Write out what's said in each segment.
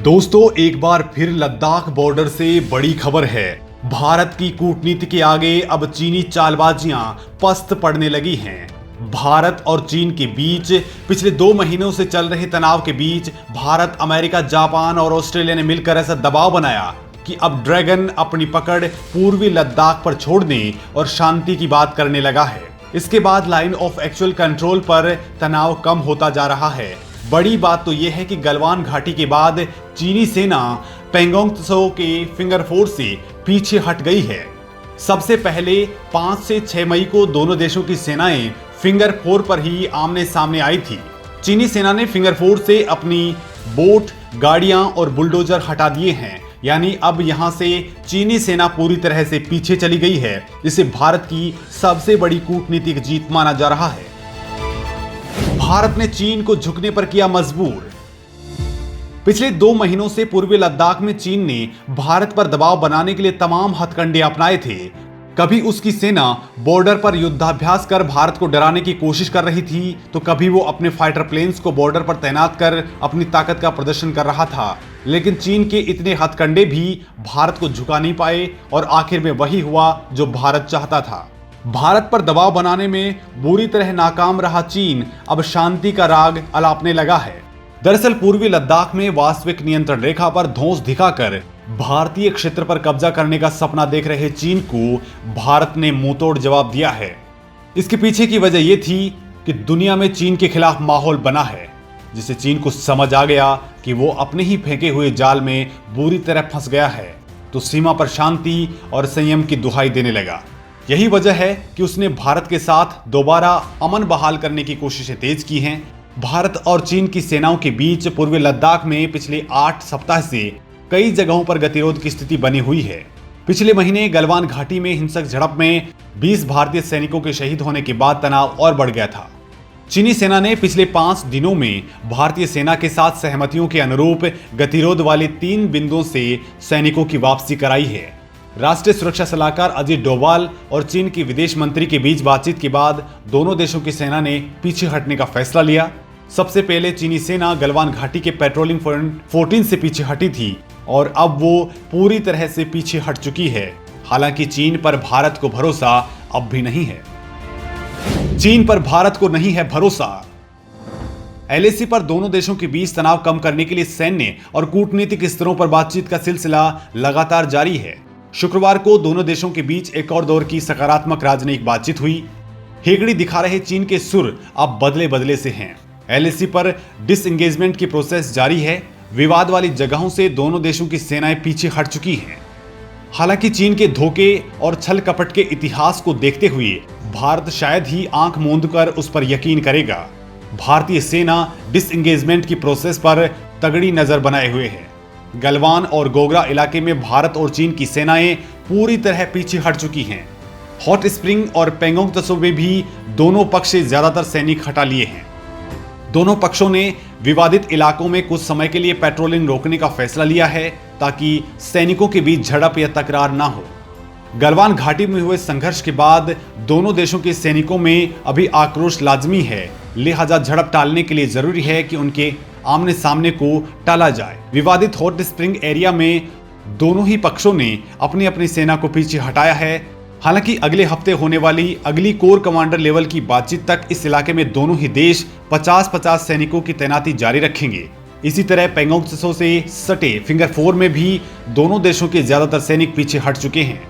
दोस्तों, एक बार फिर लद्दाख बॉर्डर से बड़ी खबर है। भारत की कूटनीति के आगे अब चीनी चालबाजियां पस्त पड़ने लगी हैं। भारत और चीन के बीच पिछले 2 महीनों से चल रहे तनाव के बीच भारत, अमेरिका, जापान और ऑस्ट्रेलिया ने मिलकर ऐसा दबाव बनाया कि अब ड्रैगन अपनी पकड़ पूर्वी लद्दाख पर छोड़ने और शांति की बात करने लगा है। इसके बाद लाइन ऑफ एक्चुअल कंट्रोल पर तनाव कम होता जा रहा है। बड़ी बात तो यह है कि गलवान घाटी के बाद चीनी सेना पेंगोंग त्सो के फिंगर 4 से पीछे हट गई है। सबसे पहले 5 से 6 मई को दोनों देशों की सेनाएं फिंगर 4 पर ही आमने सामने आई थी। चीनी सेना ने फिंगर 4 से अपनी बोट, गाड़ियां और बुलडोजर हटा दिए हैं, यानी अब यहां से चीनी सेना पूरी तरह से पीछे चली गई है। इसे भारत की सबसे बड़ी कूटनीतिक जीत माना जा रहा है। भारत ने चीन को झुकने पर किया मजबूर। पिछले 2 महीनों से पूर्वी लद्दाख में चीन ने भारत पर दबाव बनाने के लिए तमाम हथकंडे अपनाए थे। कभी उसकी सेना बॉर्डर पर युद्धाभ्यास कर भारत को डराने की कोशिश कर रही थी, तो कभी वो अपने फाइटर प्लेन्स को बॉर्डर पर तैनात कर अपनी ताकत का प्रदर्शन कर रहा था। लेकिन चीन के इतने हथकंडे भी भारत को झुका नहीं पाए और आखिर में वही हुआ जो भारत चाहता था। भारत पर दबाव बनाने में बुरी तरह नाकाम रहा चीन अब शांति का राग अलापने लगा है। दरअसल पूर्वी लद्दाख में वास्तविक नियंत्रण रेखा पर धौंस दिखाकर भारतीय क्षेत्र पर कब्जा करने का सपना देख रहे चीन को भारत ने मुंहतोड़ जवाब दिया है। इसके पीछे की वजह यह थी कि दुनिया में चीन के खिलाफ माहौल बना है, जिससे चीन को समझ आ गया कि वो अपने ही फेंके हुए जाल में बुरी तरह फंस गया है, तो सीमा पर शांति और संयम की दुहाई देने लगा। यही वजह है कि उसने भारत के साथ दोबारा अमन बहाल करने की कोशिशें तेज की हैं। भारत और चीन की सेनाओं के बीच पूर्वी लद्दाख में पिछले 8 सप्ताह से कई जगहों पर गतिरोध की स्थिति बनी हुई है। पिछले महीने गलवान घाटी में हिंसक झड़प में 20 भारतीय सैनिकों के शहीद होने के बाद तनाव और बढ़ गया था। चीनी सेना ने पिछले 5 दिनों में भारतीय सेना के साथ सहमतियों के अनुरूप गतिरोध वाले 3 बिंदुओं से सैनिकों की वापसी कराई है। राष्ट्रीय सुरक्षा सलाहकार अजीत डोभाल और चीन की विदेश मंत्री के बीच बातचीत के बाद दोनों देशों की सेना ने पीछे हटने का फैसला लिया। सबसे पहले चीनी सेना गलवान घाटी के पेट्रोलिंग पॉइंट 14 से पीछे हटी थी और अब वो पूरी तरह से पीछे हट चुकी है। हालांकि चीन पर भारत को भरोसा अब भी नहीं है। चीन पर भारत को नहीं है भरोसा। एलएसी पर दोनों देशों के बीच तनाव कम करने के लिए सैन्य और कूटनीतिक स्तरों पर बातचीत का सिलसिला लगातार जारी है। शुक्रवार को दोनों देशों के बीच एक और दौर की सकारात्मक राजनयिक बातचीत हुई। हेगड़ी दिखा रहे चीन के सुर अब बदले बदले से हैं। एलएसी पर डिसएंगेजमेंट की प्रोसेस जारी है। विवाद वाली जगहों से दोनों देशों की सेनाएं पीछे हट चुकी हैं। हालांकि चीन के धोखे और छल कपट के इतिहास को देखते हुए भारत शायद ही आंख मूंद कर उस पर यकीन करेगा। भारतीय सेना डिसएंगेजमेंट की प्रोसेस पर तगड़ी नजर बनाए हुए है। गलवान और गोगरा इलाके में भारत और चीन की सेनाएं पूरी तरह पीछे हट चुकी हैं। हॉट स्प्रिंग और पेंगोंग त्सो में भी दोनों पक्ष से ज्यादातर सैनिक हटा लिए हैं। दोनों पक्षों ने विवादित इलाकों में कुछ समय के लिए पेट्रोलिंग रोकने का फैसला लिया है, ताकि सैनिकों के बीच झड़प या तकरार ना हो। गलवान घाटी में हुए संघर्ष के बाद दोनों देशों के सैनिकों में अभी आक्रोश लाजमी है, लिहाजा झड़प टालने के लिए जरूरी है कि उनके आमने सामने को टाला जाए। विवादित हॉट स्प्रिंग एरिया में दोनों ही पक्षों ने अपनी अपनी सेना को पीछे हटाया है। हालांकि अगले हफ्ते होने वाली अगली कोर कमांडर लेवल की बातचीत तक इस इलाके में दोनों ही देश 50-50 सैनिकों की तैनाती जारी रखेंगे। इसी तरह पेंगोंग त्सो से सटे फिंगर 4 में भी दोनों देशों के ज्यादातर सैनिक पीछे हट चुके हैं।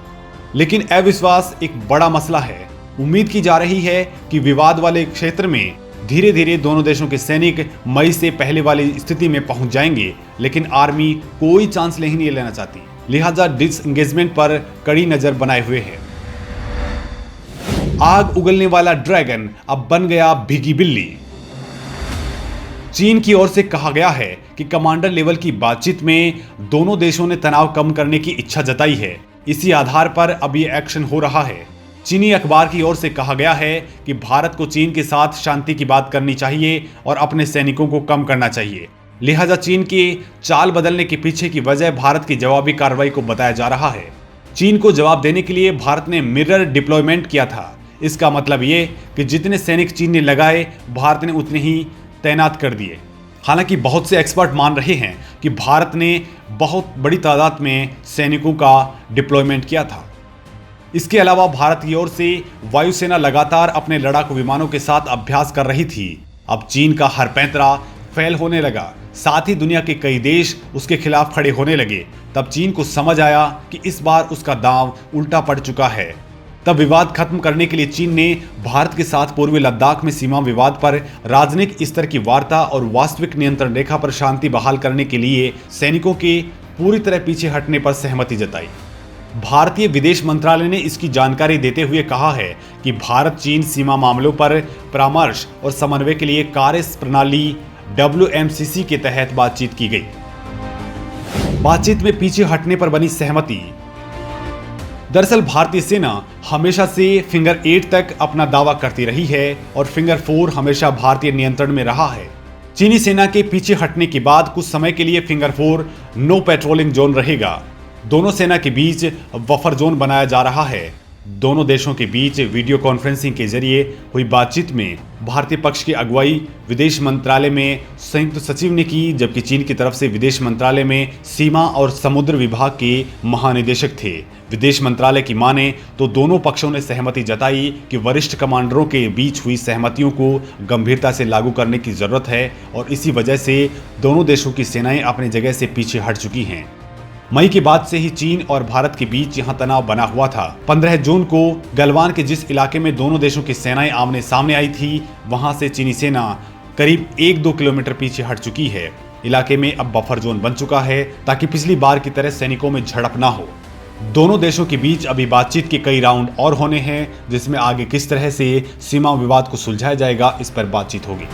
लेकिन अविश्वास एक बड़ा मसला है। उम्मीद की जा रही है कि विवाद वाले क्षेत्र में धीरे धीरे दोनों देशों के सैनिक मई से पहले वाली स्थिति में पहुंच जाएंगे, लेकिन आर्मी कोई चांस नहीं लेना चाहती, लिहाजा डिसएंगेजमेंट पर कड़ी नजर बनाए हुए है। आग उगलने वाला ड्रैगन अब बन गया भीगी बिल्ली। चीन की ओर से कहा गया है कि कमांडर लेवल की बातचीत में दोनों देशों ने तनाव कम करने की इच्छा जताई है। इसी आधार पर अब यह एक्शन हो रहा है। चीनी अखबार की ओर से कहा गया है कि भारत को चीन के साथ शांति की बात करनी चाहिए और अपने सैनिकों को कम करना चाहिए। लिहाजा चीन के चाल बदलने के पीछे की वजह भारत की जवाबी कार्रवाई को बताया जा रहा है। चीन को जवाब देने के लिए भारत ने मिरर डिप्लॉयमेंट किया था। इसका मतलब ये कि जितने सैनिक चीन ने लगाए, भारत ने उतने ही तैनात कर दिए। हालांकि बहुत से एक्सपर्ट मान रहे हैं कि भारत ने बहुत बड़ी तादाद में सैनिकों का डिप्लॉयमेंट किया था। इसके अलावा भारत की ओर से वायुसेना लगातार अपने लड़ाकू विमानों के साथ अभ्यास कर रही थी। अब चीन का हर पैंतरा फेल होने लगा, साथ ही दुनिया के कई देश उसके खिलाफ खड़े होने लगे। तब चीन को समझ आया कि इस बार उसका दांव उल्टा पड़ चुका है। तब विवाद खत्म करने के लिए चीन ने भारत के साथ पूर्वी लद्दाख में सीमा विवाद पर राजनयिक स्तर की वार्ता और वास्तविक नियंत्रण रेखा पर शांति बहाल करने के लिए सैनिकों के पूरी तरह पीछे हटने पर सहमति जताई। भारतीय विदेश मंत्रालय ने इसकी जानकारी देते हुए कहा है कि भारत चीन सीमा मामलों पर परामर्श और समन्वय के लिए कार्य प्रणाली WMCC के तहत बातचीत की गई। बातचीत में पीछे हटने पर बनी सहमति। दरअसल भारतीय सेना हमेशा से फिंगर 8 तक अपना दावा करती रही है और फिंगर 4 हमेशा भारतीय नियंत्रण में रहा है। चीनी सेना के पीछे हटने के बाद कुछ समय के लिए फिंगर 4 नो पेट्रोलिंग जोन रहेगा। दोनों सेना के बीच बफर जोन बनाया जा रहा है। दोनों देशों के बीच वीडियो कॉन्फ्रेंसिंग के जरिए हुई बातचीत में भारतीय पक्ष की अगुवाई विदेश मंत्रालय में संयुक्त सचिव ने की, जबकि चीन की तरफ से विदेश मंत्रालय में सीमा और समुद्र विभाग के महानिदेशक थे। विदेश मंत्रालय की माने तो दोनों पक्षों ने सहमति जताई कि वरिष्ठ कमांडरों के बीच हुई सहमतियों को गंभीरता से लागू करने की जरूरत है और इसी वजह से दोनों देशों की सेनाएं अपनी जगह से पीछे हट चुकी हैं। मई के बाद से ही चीन और भारत के बीच यहां तनाव बना हुआ था। 15 जून को गलवान के जिस इलाके में दोनों देशों की सेनाएं आमने सामने आई थी, वहां से चीनी सेना करीब 1-2 किलोमीटर पीछे हट चुकी है। इलाके में अब बफर जोन बन चुका है ताकि पिछली बार की तरह सैनिकों में झड़प ना हो। दोनों देशों के बीच अभी बातचीत के कई राउंड और होने हैं, जिसमें आगे किस तरह से सीमा विवाद को सुलझाया जाएगा, इस पर बातचीत होगी।